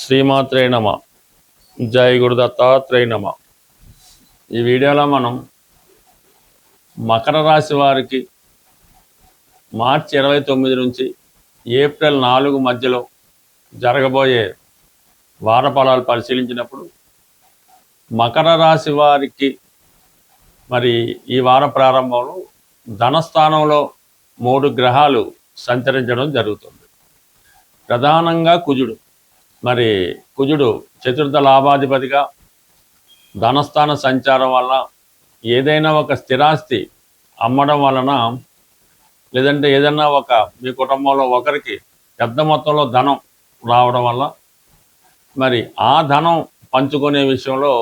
శ్రీమాత్రే నమ. జై గురు దత్తాత్రేయ నమ. ఈ వీడియోలో మనం మకర రాశి వారికి మార్చి 29 నుంచి ఏప్రిల్ 4 మధ్యలో జరగబోయే వార ఫలాలు పరిశీలించినప్పుడు మకర రాశి వారికి మరి ఈ వార ప్రారంభంలో ధనస్థానంలో 3 గ్రహాలు సంచరించడం జరుగుతుంది. ప్రధానంగా కుజుడు చతుర్థ లాభాధిపతిగా ధనస్థాన సంచారం వల్ల ఏదైనా ఒక స్థిరాస్తి అమ్మడం వలన, లేదంటే ఏదైనా మీ కుటుంబంలో ఒకరికి పెద్ద మొత్తంలో ధనం రావడం వల్ల మరి ఆ ధనం పంచుకునే విషయంలో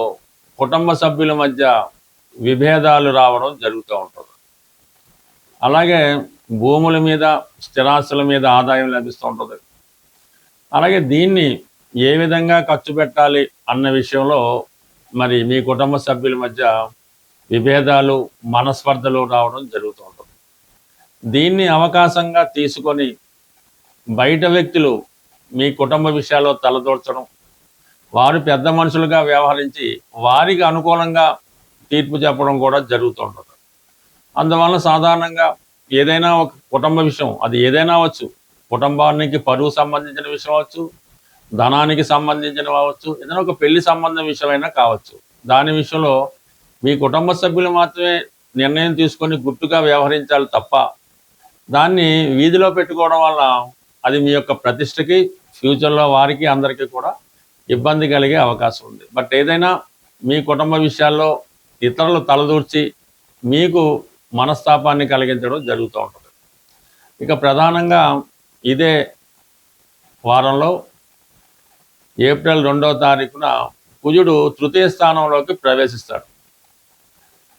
కుటుంబ సభ్యుల మధ్య విభేదాలు రావడం జరుగుతూ ఉంటుంది. అలాగే భూముల మీద, స్థిరాస్తుల మీద ఆదాయం లభిస్తూ ఉంటుంది. అలాగే దీన్ని ఏ విధంగా ఖర్చు పెట్టాలి అన్న విషయంలో మరి మీ కుటుంబ సభ్యుల మధ్య విభేదాలు, మనస్పర్ధలు రావడం జరుగుతూ ఉంటుంది. దీన్ని అవకాశంగా తీసుకొని బయట వ్యక్తులు మీ కుటుంబ విషయాల్లో తలదూర్చడం, వారు పెద్ద మనుషులుగా వ్యవహరించి వారికి అనుకూలంగా తీర్పు చెప్పడం కూడా జరుగుతూ ఉంటుంది. అందువల్ల సాధారణంగా ఏదైనా ఒక కుటుంబ విషయం, అది ఏదైనా అవచ్చు, కుటుంబానికి పరువు సంబంధించిన విషయం అవచ్చు, ధనానికి సంబంధించిన కావచ్చు, ఏదైనా ఒక పెళ్లి సంబంధం విషయమైనా కావచ్చు. దాని విషయంలో మీ కుటుంబ సభ్యులు మాత్రమే నిర్ణయం తీసుకొని గుట్టుగా వ్యవహరించాలి తప్ప దాన్ని వీధిలో పెట్టుకోవడం వల్ల అది మీ యొక్క ప్రతిష్టకి, ఫ్యూచర్లో వారికి అందరికీ కూడా ఇబ్బంది కలిగే అవకాశం ఉంది. బట్ ఏదైనా మీ కుటుంబ విషయాల్లో ఇతరులు తలదూర్చి మీకు మనస్తాపాన్ని కలిగించడం జరుగుతూ ఉంటుంది. ఇక ప్రధానంగా ఇదే వారంలో ఏప్రిల్ 2వ తారీఖున కుజుడు తృతీయ స్థానంలోకి ప్రవేశిస్తాడు.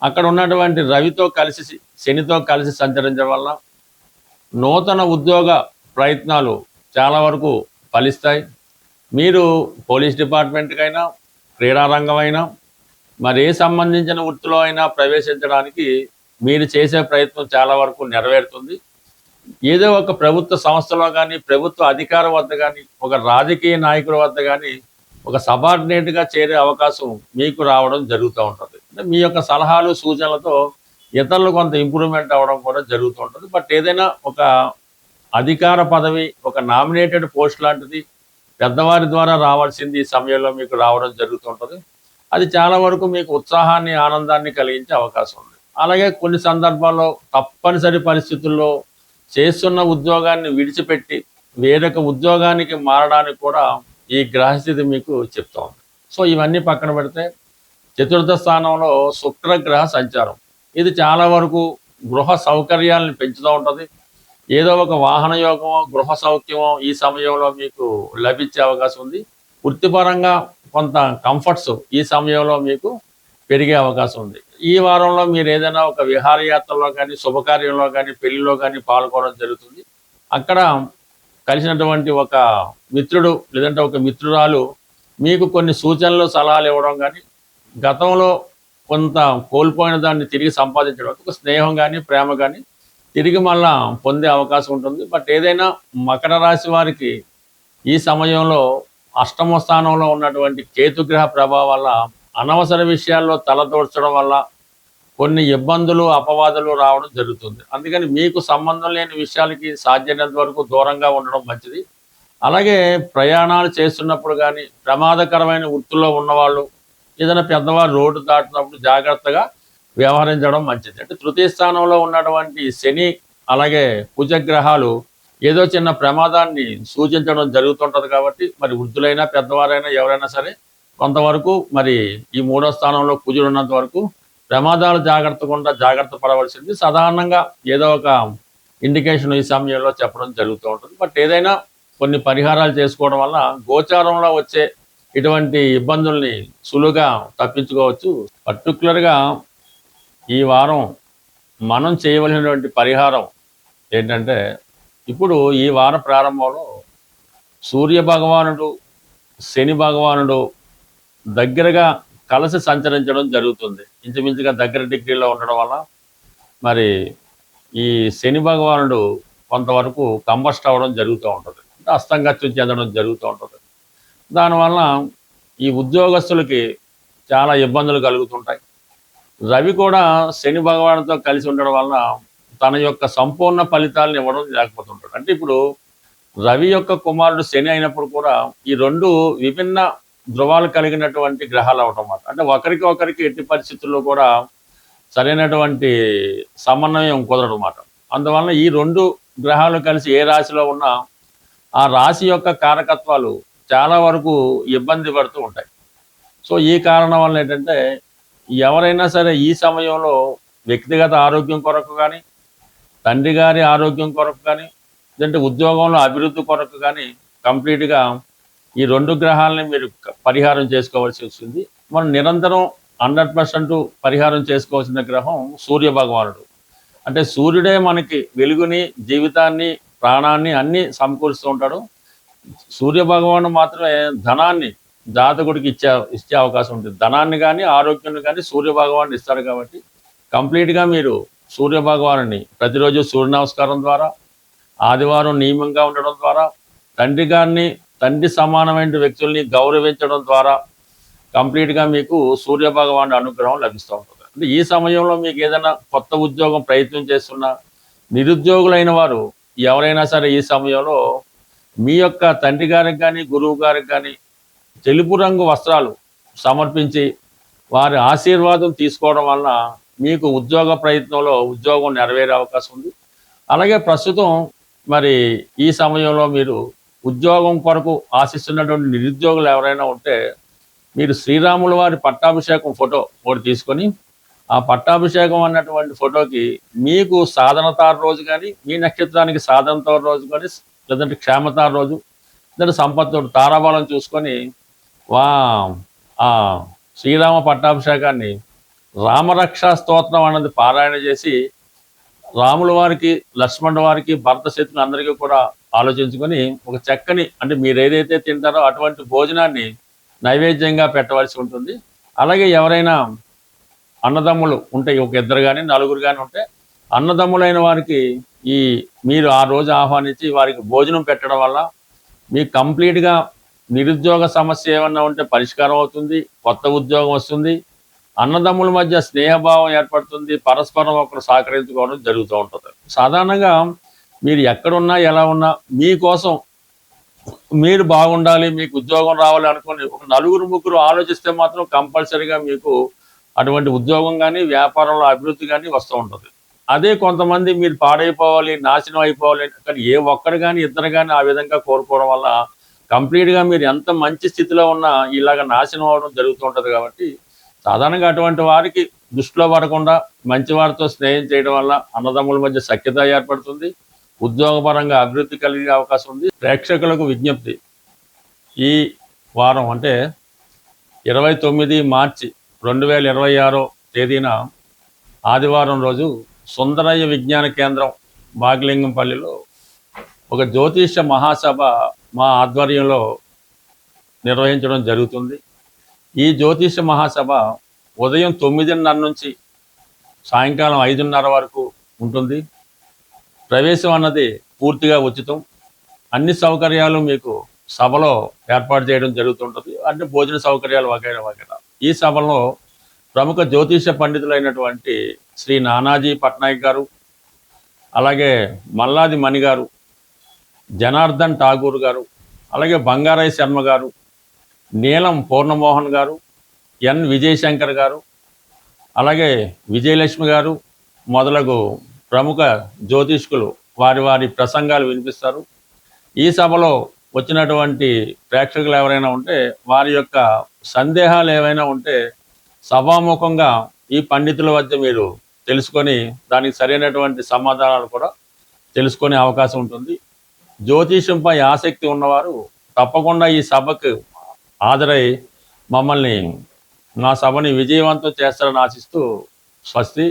అక్కడ ఉన్నటువంటి రవితో కలిసి, శనితో కలిసి సంచరించడం వల్ల నూతన ఉద్యోగ ప్రయత్నాలు చాలా వరకు ఫలిస్తాయి. మీరు పోలీస్ డిపార్ట్మెంట్కైనా, క్రీడారంగమైనా, మరి ఏ సంబంధించిన వృత్తిలో అయినా ప్రవేశించడానికి మీరు చేసే ప్రయత్నం చాలా వరకు నెరవేరుతుంది. ఏదో ఒక ప్రభుత్వ సంస్థలో కానీ, ప్రభుత్వ అధికారం వద్ద కానీ, ఒక రాజకీయ నాయకుల వద్ద కానీ ఒక సబార్డినేట్గా చేరే అవకాశం మీకు రావడం జరుగుతూ ఉంటుంది. అంటే మీ యొక్క సలహాలు, సూచనలతో ఇతరులు కొంత ఇంప్రూవ్మెంట్ అవ్వడం కూడా జరుగుతూ ఉంటుంది. బట్ ఏదైనా ఒక అధికార పదవి, ఒక నామినేటెడ్ పోస్ట్ లాంటిది పెద్దవారి ద్వారా రావాల్సింది ఈ సమయంలో మీకు రావడం జరుగుతుంటుంది. అది చాలా వరకు మీకు ఉత్సాహాన్ని, ఆనందాన్ని కలిగించే అవకాశం ఉంది. అలాగే కొన్ని సందర్భాల్లో తప్పనిసరి పరిస్థితుల్లో చేస్తున్న ఉద్యోగాన్ని విడిచిపెట్టి వేరొక ఉద్యోగానికి మారడానికి కూడా ఈ గ్రహస్థితి మీకు చెప్తా ఉంది. సో ఇవన్నీ పక్కన పెడితే చతుర్థ స్థానంలో శుక్రగ్రహ సంచారం, ఇది చాలా వరకు గృహ సౌకర్యాలను పెంచుతూ ఉంటుంది. ఏదో ఒక వాహన యోగమో, గృహ సౌఖ్యమో ఈ సమయంలో మీకు లభించే అవకాశం ఉంది. వృత్తిపరంగా కొంత కంఫర్ట్స్ ఈ సమయంలో మీకు పెరిగే అవకాశం ఉంది. ఈ వారంలో మీరు ఏదైనా ఒక విహారయాత్రలో కానీ, శుభకార్యంలో కానీ, పెళ్లిలో కానీ పాల్గొనడం జరుగుతుంది. అక్కడ కలిసినటువంటి ఒక మిత్రుడు లేదంటే ఒక మిత్రురాలు మీకు కొన్ని సూచనలు, సలహాలు ఇవ్వడం కానీ, గతంలో కొంత కోల్పోయిన దాన్ని తిరిగి సంపాదించడం, ఒక స్నేహం కానీ, ప్రేమ కానీ తిరిగి మళ్ళా పొందే అవకాశం ఉంటుంది. బట్ ఏదైనా మకర రాశి వారికి ఈ సమయంలో అష్టమ స్థానంలో ఉన్నటువంటి కేతుగ్రహ ప్రభావం వల్ల అనవసర విషయాల్లో తలదూర్చడం వల్ల కొన్ని ఇబ్బందులు, అపవాదులు రావడం జరుగుతుంది. అందుకని మీకు సంబంధం లేని విషయాలకి సాధ్యమైనంత వరకు దూరంగా ఉండడం మంచిది. అలాగే ప్రయాణాలు చేస్తున్నప్పుడు కానీ, ప్రమాదకరమైన వృత్తుల్లో ఉన్నవాళ్ళు, ఏదైనా పెద్దవారు రోడ్డు దాటినప్పుడు జాగ్రత్తగా వ్యవహరించడం మంచిది. అంటే తృతీయ స్థానంలో ఉన్నటువంటి శని, అలాగే కుజగ్రహాలు ఏదో చిన్న ప్రమాదాన్ని సూచించడం జరుగుతుంటుంది. కాబట్టి మరి వృద్ధులైనా, పెద్దవారైనా, ఎవరైనా సరే కొంతవరకు మరి ఈ 3వ స్థానంలో కుజుడు ఉన్నంత వరకు ప్రమాదాలు జాగ్రత్త పడవలసింది. సాధారణంగా ఏదో ఒక ఇండికేషన్ ఈ సమయంలో చెప్పడం జరుగుతూ ఉంటుంది. బట్ ఏదైనా కొన్ని పరిహారాలు చేసుకోవడం వల్ల గోచారంలో వచ్చే ఇటువంటి ఇబ్బందుల్ని సులువుగా తప్పించుకోవచ్చు. పర్టికులర్గా ఈ వారం మనం చేయవలసినటువంటి పరిహారం ఏంటంటే, ఇప్పుడు ఈ వార ప్రారంభంలో సూర్య భగవానుడు, శని భగవానుడు దగ్గరగా కలిసి సంచరించడం జరుగుతుంది. ఇంచుమించుగా దగ్గర డిగ్రీలో ఉండడం వల్ల మరి ఈ శని భగవానుడు కొంతవరకు కంబస్ట్ అవ్వడం జరుగుతూ ఉంటుంది, అంటే అస్తంగత్యం చెందడం జరుగుతూ ఉంటుంది. దానివల్ల ఈ ఉద్యోగస్తులకి చాలా ఇబ్బందులు కలుగుతుంటాయి. రవి కూడా శని భగవానుడితో కలిసి ఉండడం వలన తన యొక్క సంపూర్ణ ఫలితాలను ఇవ్వడం లేకపోతుంటాడు. అంటే ఇప్పుడు రవి యొక్క కుమారుడు శని అయినప్పుడు కూడా ఈ రెండు విభిన్న ధృవాలు కలిగినటువంటి గ్రహాలు అవటం మాట. అంటే ఒకరికి ఒకరికి ఎట్టి పరిస్థితుల్లో కూడా సరైనటువంటి సమన్వయం కుదరడం మాట. అందువలన ఈ రెండు గ్రహాలు కలిసి ఏ రాశిలో ఉన్నా ఆ రాశి యొక్క కారకత్వాలు చాలా వరకు ఇబ్బంది పడుతూ ఉంటాయి. సో ఈ కారణం వల్ల ఏంటంటే ఎవరైనా సరే ఈ సమయంలో వ్యక్తిగత ఆరోగ్యం కొరకు కానీ, తండ్రి గారి ఆరోగ్యం కొరకు కానీ, లేదంటే ఉద్యోగంలో అభివృద్ధి కొరకు కానీ కంప్లీట్గా ఈ రెండు గ్రహాలని మీరు పరిహారం చేసుకోవాల్సి వస్తుంది. మనం నిరంతరం 100% పరిహారం చేసుకోవాల్సిన గ్రహం సూర్య భగవానుడు. అంటే సూర్యుడే మనకి వెలుగుని, జీవితాన్ని, ప్రాణాన్ని అన్నీ సమకూరుస్తూ ఉంటాడు. సూర్య భగవాను మాత్రమే ధనాన్ని జాతకుడికి ఇచ్చే అవకాశం ఉంటుంది. ధనాన్ని కానీ, ఆరోగ్యాన్ని కానీ సూర్య భగవానుడు ఇస్తాడు. కాబట్టి కంప్లీట్గా మీరు సూర్య భగవానుని ప్రతిరోజు సూర్య నమస్కారం ద్వారా, ఆదివారం నియమంగా ఉండడం ద్వారా, తండ్రి గారిని, తండ్రి సమానమైన వ్యక్తుల్ని గౌరవించడం ద్వారా కంప్లీట్గా మీకు సూర్య భగవానుడి అనుగ్రహం లభిస్తూ ఉంటుంది. అంటే ఈ సమయంలో మీకు ఏదైనా కొత్త ఉద్యోగం ప్రయత్నం చేస్తున్నా, నిరుద్యోగులైన వారు ఎవరైనా సరే ఈ సమయంలో మీ యొక్క తండ్రి గారికి కానీ, గురువు గారికి కానీ తెలుపు రంగు వస్త్రాలు సమర్పించి వారి ఆశీర్వాదం తీసుకోవడం వలన మీకు ఉద్యోగ ప్రయత్నంలో ఉద్యోగం నెరవేరే అవకాశం ఉంది. అలాగే ప్రస్తుతం మరి ఈ సమయంలో మీరు ఉద్యోగం కొరకు ఆశిస్తున్నటువంటి నిరుద్యోగులు ఎవరైనా ఉంటే మీరు శ్రీరాముల వారి పట్టాభిషేకం ఫోటో ఒకటి తీసుకొని ఆ పట్టాభిషేకం అన్నటువంటి ఫోటోకి మీకు సాధనతార రోజు కానీ, మీ నక్షత్రానికి సాధనతార రోజు కానీ, లేదంటే క్షేమతార రోజు, లేదంటే సంపత్తు తారాబలం చూసుకొని ఆ శ్రీరామ పట్టాభిషేకాన్ని రామరక్షా స్తోత్రం అన్నది పారాయణ చేసి రాముల వారికి, లక్ష్మణుల వారికి, భరత శత్రులు అందరికీ కూడా ఆలోచించుకొని ఒక చక్కని, అంటే మీరు ఏదైతే తింటారో అటువంటి భోజనాన్ని నైవేద్యంగా పెట్టవలసి ఉంటుంది. అలాగే ఎవరైనా అన్నదమ్ములు ఉంటే, ఒక ఇద్దరు కానీ, నలుగురు కానీ ఉంటే అన్నదమ్ములైన వారికి మీరు ఆ రోజు ఆహ్వానించి వారికి భోజనం పెట్టడం వల్ల మీకు కంప్లీట్గా నిరుద్యోగ సమస్య ఏమన్నా ఉంటే పరిష్కారం అవుతుంది, కొత్త ఉద్యోగం వస్తుంది, అన్నదమ్ముల మధ్య స్నేహభావం ఏర్పడుతుంది, పరస్పరం ఒకరు సహకరించుకోవడం జరుగుతూ ఉంటుంది. సాధారణంగా మీరు ఎక్కడున్నా, ఎలా ఉన్నా మీకోసం మీరు బాగుండాలి, మీకు ఉద్యోగం రావాలి అనుకుని ఒక నలుగురు ముగ్గురు ఆలోచిస్తే మాత్రం కంపల్సరీగా మీకు అటువంటి ఉద్యోగం కానీ, వ్యాపారంలో అభివృద్ధి కానీ వస్తూ ఉంటుంది. అదే కొంతమంది మీరు పాడైపోవాలి, నాశనం అయిపోవాలి కానీ ఏ ఒక్కరు కానీ, ఇద్దరు కానీ ఆ విధంగా కోరుకోవడం వల్ల కంప్లీట్గా మీరు ఎంత మంచి స్థితిలో ఉన్నా ఇలాగ నాశనం అవడం జరుగుతూ ఉంటుంది. కాబట్టి సాధారణంగా అటువంటి వారికి దృష్టిలో పడకుండా మంచి వారితో స్నేహం చేయడం వల్ల అన్నదమ్ముల మధ్య సఖ్యత ఏర్పడుతుంది, ఉద్యోగపరంగా అభివృద్ధి కలిగే అవకాశం ఉంది. ప్రేక్షకులకు విజ్ఞప్తి, ఈ వారం అంటే 29 మార్చి 2026 తేదీన ఆదివారం రోజు సుందరయ్య విజ్ఞాన కేంద్రం బాగిలింగంపల్లిలో ఒక జ్యోతిష్య మహాసభ మా ఆధ్వర్యంలో నిర్వహించడం జరుగుతుంది. ఈ జ్యోతిష్య మహాసభ ఉదయం 9:30 నుంచి సాయంకాలం 5:30 వరకు ఉంటుంది. ప్రవేశం అన్నది పూర్తిగా ఉచితం. అన్ని సౌకర్యాలు మీకు సభలో ఏర్పాటు చేయడం జరుగుతుంటుంది. అంటే భోజన సౌకర్యాలు వగైరా వగైరా. ఈ సభలో ప్రముఖ జ్యోతిష పండితులైనటువంటి శ్రీ నానాజీ పట్నాయక్ గారు, అలాగే మల్లాది మణి గారు, జనార్దన్ ఠాగూర్ గారు, అలాగే బంగారాయ్ శర్మ గారు, నీలం పూర్ణమోహన్ గారు, ఎన్ విజయశంకర్ గారు, అలాగే విజయలక్ష్మి గారు మొదలగు ప్రముఖ జ్యోతిష్కులు వారి వారి ప్రసంగాలు వినిపిస్తారు. ఈ సభలో వచ్చినటువంటి ప్రేక్షకులు ఎవరైనా ఉంటే వారి యొక్క సందేహాలు ఏవైనా ఉంటే సభాముఖంగా ఈ పండితుల వద్ద మీరు తెలుసుకొని దానికి సరైనటువంటి సమాధానాలు కూడా తెలుసుకునే అవకాశం ఉంటుంది. జ్యోతిషంపై ఆసక్తి ఉన్నవారు తప్పకుండా ఈ సభకు హాజరై మమ్మల్ని, మా సభని విజయవంతం చేస్తారని ఆశిస్తూ స్వస్తి,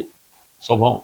శుభం.